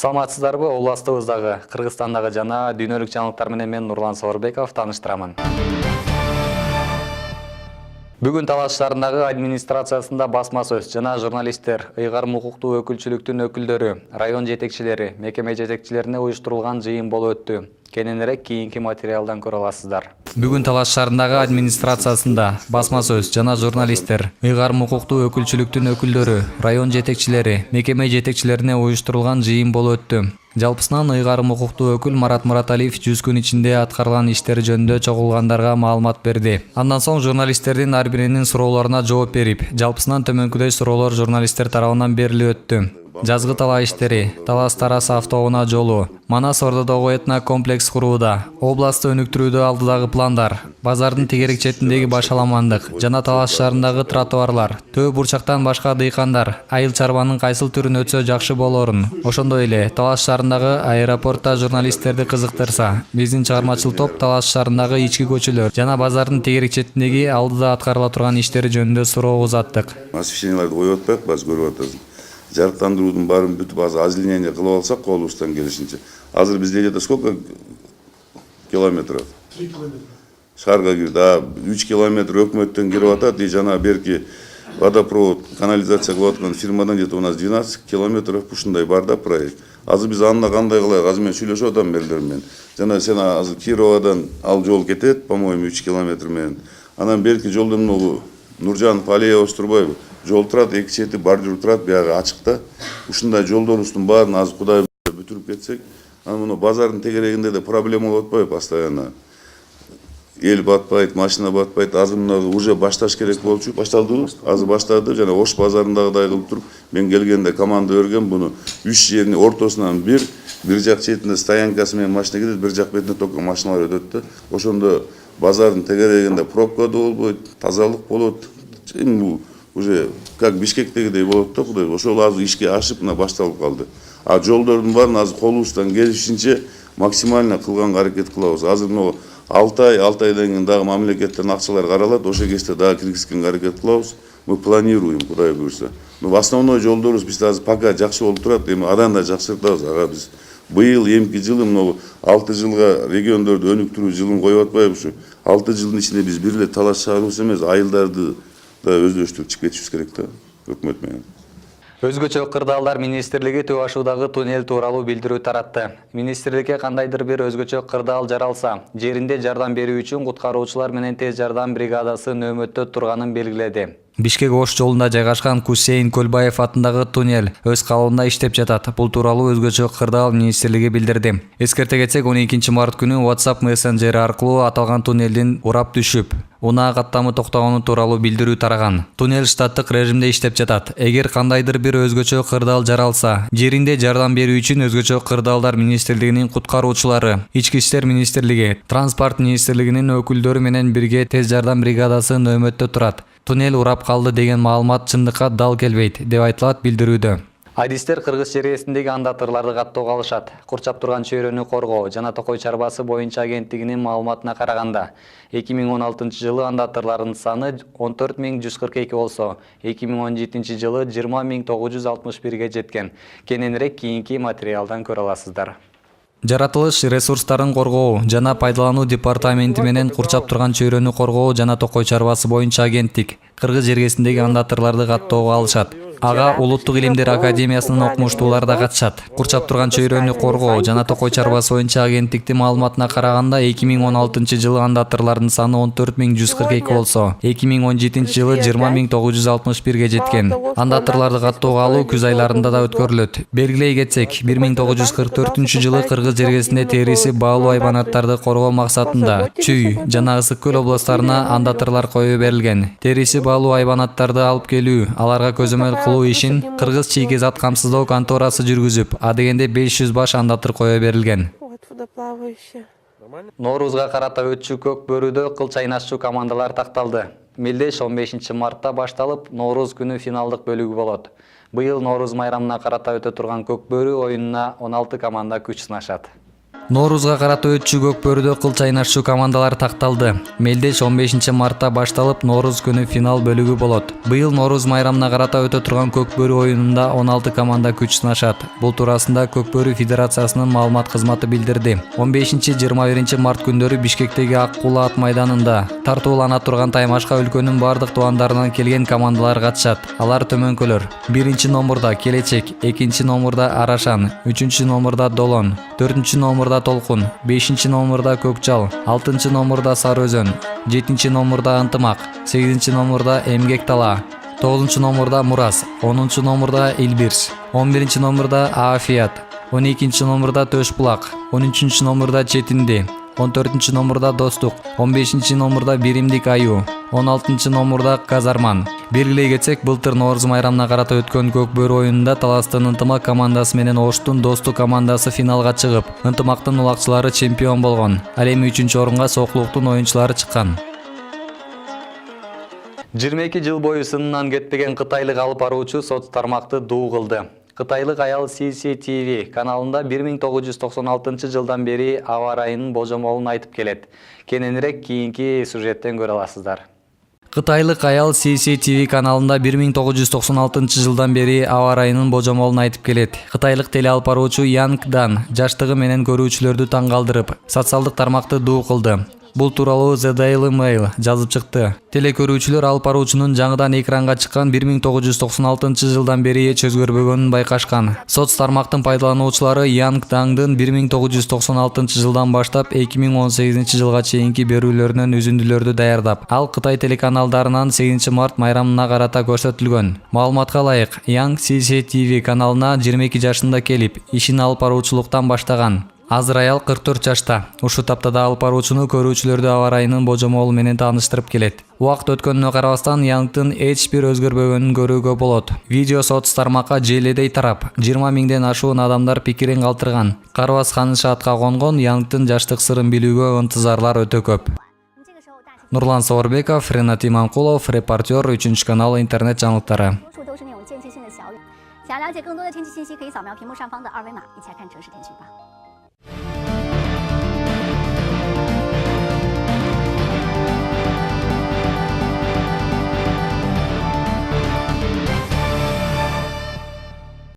Саламатсыздарбы, областыбыздагы, Кыргызстандагы жана дүйнөлүк жаңылыктар менен мен Нурлан Сооронбеков тааныштырамын. Бүгүн Талаш шаарындагы администрациясында басма сөз жана журналисттер, ыйгарым укуктуу өкүлчүлүктүн өкүлдөрү, район жетекчилери, мекеме жетекчилерине уюштурулган жыйын болуп өттү. Кененирээк кийинки материалдан көрө аласыздар. Бүгүн Талаш шаарындагы администрациясында басма сөз жана журналисттер, ыйгарым укуктуу өкүлчүлүктүн өкүлдөрү, район жетекчилери, мекеме жетекчилерине уюштурулган жыйын болуп өттү. Жалпысынан ыйгарым укуктуу өкүл Марат Мураталиев 100 күн ичинде аткарылган иштер жөнүндө чогулгандарга маалымат берди. Андан соң журналисттердин ар биринин суроолоруна жооп берип, жалпысынан төмөнкүдөй суроолор журналисттер тарабынан берилип өттү. Жазгы талаа иштери, Талас-Тарас автоунаа жолу, Манас Ордодогу этно комплекс курууда, областты өнүктүрүүдө алдыдагы пландар, базардын тегерек четиндеги башаламандык жана Талаш шаарындагы тротуарлар, Төө бурчактан башка дыйкандар айыл чарбанын кайсыл түрүн өтсө жакшы болорун, ошондой эле Талаш шаарындагы аэропортта журналисттерди кызыктырса, биздин чыгармачыл топ Талаш шаарындагы ички көчөлөр жана базардын тегерек четиндеги алдыда аткарыла турган иштери жөнүндө суроо узаттык. Освещенияларды коюп атпайбы, баз көрүп атасың. Жарыктандыруудун баарын бүтүп озеленение кылып алсак колубуздан келишинче. Азыр бизде где-то сколько километров? 3 километр. Шаарга кирди. 3 километр өкмөттөн кирип атат и жана берки водопровод, канализация кылып аткан фирмадан где-то у нас 12 километров ушундай бар да проект. Азыр биз анда кандай кылайык? Азыр мен сүйлөшүп атам мерлер менен. Жана сен азыр Кировадан ал жол кетет, по-моему, 3 километр менен. Анан берки жолдон могу Нуржанов аллея турбайбы? Жол турат, эки чети бордюр турат, биягы ачыкта. Ушундай жолдорубуздун баарын азыр Кудай бүтүрүп кетсек, анан муну базардын тегерегинде да проблема болуп атпайбы постоянно. Эл батпайт, машина батпайт. Азыр муну уже башташ керек болчу. Башталдыбы? Азыр баштады. Жана Ош базарындагыдай кылып туруп, мен келгенде команда өргөн буну 3 жеринин ортосунан бир жак четинде стоянкасы менен машина кетет, бир жак бетине только машиналар өтөт да. Ошондо базардын тегерегинде пробка да болбойт, тазалык болот. Уже как Бишкектегидей болот да, Кудай. Ошол азыр ишке ашып, мына башталып калды. А жолдордун баарын азыр колубуздан келишинче максимально кылганга аракет кылабыз. Азыр мына 6 айдан кийин дагы мамлекеттен акчалар каралат, ошо кезде дагы киргизгенге аракет кылабыз. Мы планируем, Кудай буйрса. Но основной жолдорубуз бизде азыр пока жакшы болуп турат, эми адан да жакшыртабыз. Ага биз быйыл эмки жылы мына 6 жылга региондорду өнүктүрүү жылын коюп атпайбы ушу. 6 жылдын ичинде биз бир эле Талаш шаарыбыз эмес, айылдарды да өздөштүрүп чыгып кетишибиз керек да, өкмөт менен. Өзгөчө кырдаалдар министрлиги Төө ашуудагы туннель тууралуу билдирүү таратты. Министрликке кандайдыр бир өзгөчө кырдаал жаралса, жеринде жардам берүү үчүн куткаруучулар менен тез жардам бригадасы нөөмөттө турганын белгиледи. Бишкек-Ош жолунда жайгашкан Кусейин Көлбаев атындагы туннель өз калыбында иштеп жатат. Бул тууралуу өзгөчө кырдаал министрлиги билдирди. Эскерте кетсек, 12 март күнү WhatsApp мессенджери аркылуу аталган туннелдин урап түшүп, унаа каттамы токтогону тууралуу билдирүү тараган. Туннель штаттык режимде иштеп жатат. Эгер кандайдыр бир өзгөчө кырдаал жаралса, жеринде жардам берүү үчүн өзгөчө кырдаалдар министрлигинин куткаруучулары, Ички иштер министрлиги, Транспорт министрлигинин өкүлдөрү менен бирге тез жардам бригадасы нөөмөттө турат. Туннель урап калды деген маалымат чындыкка дал келбейт, деп айтылат билдирүүдө. Адистер кыргыз чергесиндеги андатырларды каттоого алышат. Курчап турган чөйрөнү коргоо жана Токой чарбасы боюнча агенттигинин маалыматына караганда, 2016 жылы андатырлардын саны 14142 болсо, 2017 жылы 20961ге жеткен. Кененирээк кийинки материалдан көрө аласыздар. Жаратылыш ресурстарын коргоо жана пайдалануу департаменти менен курчап турган чөйрөнү коргоо жана Токой чарбасы боюнча агенттик кыргыз жергесиндеги андатырларды каттоого алышат. Ага Улуттук илимдер академиясынын окумуштуулары да катышат. Курчап турган чөйрөнү коргоо жана Токой чарбасы боюнча агенттиктин маалыматына караганда 2016 жылы андатырлардын саны 14142 болсо, 2017 жылы 20961ге жеткен. Андатырларды каттоого алуу күз айларында да өткөрүлөт. Белгилей кетсек, 1944 жылы кыргыз жергесинде териси баалуу айбанаттарды коргоо максатында Чүй жана Ысык Көл областарына андатырлар коюу берилген. Териси баалуу айбанаттарды алып келүү, аларга көзөмөл кылуу ишин Кыргыз чийки зат камсыздоо конторасы жүргүзүп, адегенде 500 баш андатыр кое берилген. Ноорузга карата өтчү көк бөрүдө кыл чайнашчу командалар такталды. Мелдеш 15 мартта башталып, Нооруз күнү финалдык бөлүгү болот. Быйыл Нооруз майрамына карата өтө турган көк бөрү оюнуна 16 команда күч сынашат. Ноорузга карата өтчү Көкбөрүдө кыл чайнашчу командалар такталды. Мелдеш 15 мартта башталып, Норуз күнү финал бөлүгү болот. Быйыл Норуз майрамына карата өтө турган Көкбөрү оюнунда 16 команда күч сынашат. Бул туурасында Көкбөрү Федерациясынын маалымат кызматы билдирди. 15-21 март күндөрү Бишкектеги Ак Кулла ат майданында тартуулана турган таймашка өлкөнүн бардык тубандарынан келген командалар катышат. Алар төмөнкөлөр: 1-номурда Келечек, 2-номурда Арашан, 3-номурда Долон, 4-номурда Толкун, 5-номурда Көкчал, 6-номурда Сары Өзөн, 7-номурда Ынтымак, 8-номурда Эмгек Тала, 9-номурда Мурас, 10-номурда Илбирс, 11-номурда Аафият, 12-номурда Төш Булак, 13-номурда Четинди, 14-номурда Достук, 15-номурда Биримдик Аю, 16-номурда Казарман. Белгилей кетсек, былтыр Норуз майрамына карата өткөн Көкбөрү оюнунда Таластын Ынтымак командасы менен Оштун Достук командасы финалга чыгып, Ынтымактын улакчылары чемпион болгон. Ал эми 3-орунга Соклуктун оюнчулары чыккан. 22 жыл бою сынынан кетпеген кытайлык алып баруучу соц тармакты дуу кылды. Кытайлык аял CCTV каналында 1996 жылдан бери аба ырайынын божомолун айтып келет. Кененирээк кийинки сюжеттен көрө аласыздар. Кытайлык аял CCTV каналында 1996 жылдан бери аба ырайынын божомолун айтып келет. Кытайлык теле алып баруучу Янг Дан жаштыгы менен көрүүчүлөрдү таң калтырып, социалдык тармакты дуу кылды. Бул тууралуу The Daily Mail жазып чыкты. Телекөрүүчүлөр алып баруучунун жаңыдан экранга чыккан 1996 жылдан бери эч өзгөрбөгөнүн байкашкан. Соц тармактын пайдалануучулары Янг Даңдын 1996 жылдан баштап 2018 жылга чейинки берүүлөрүнөн үзүндүлөрдү даярдап, ал Кытай телеканалдарынан 8 март майрамына карата көрсөтүлгөн. Маалыматка ылайык, Янг CCTV каналына 22 жашында келип, ишин алып баруучулуктан баштаган. Азыр аял 44 жашта. Ушу таптада алып баруучуну көрүүчүлөрдү аба ырайынын божомолу менен тааныштырып келет. Убакыт өткөнүнө карабастан Янгдын эч бир өзгөрбөгөнүн көрүүгө болот. Видео соц тармакка желедей тарап, 20 миңден ашуун адамдар пикирин калтырган. Карабас ханышы атка конгон Янгдын жаштык сырын билүүгө ынтызарлар өтө көп. Нурлан Сауырбеков, Ренат Иманкулов, репортер, 3 канал интернет жаңылыктары. 想了解更多的天气信息，可以扫描屏幕上方的2维码，一起来看城市天气预报。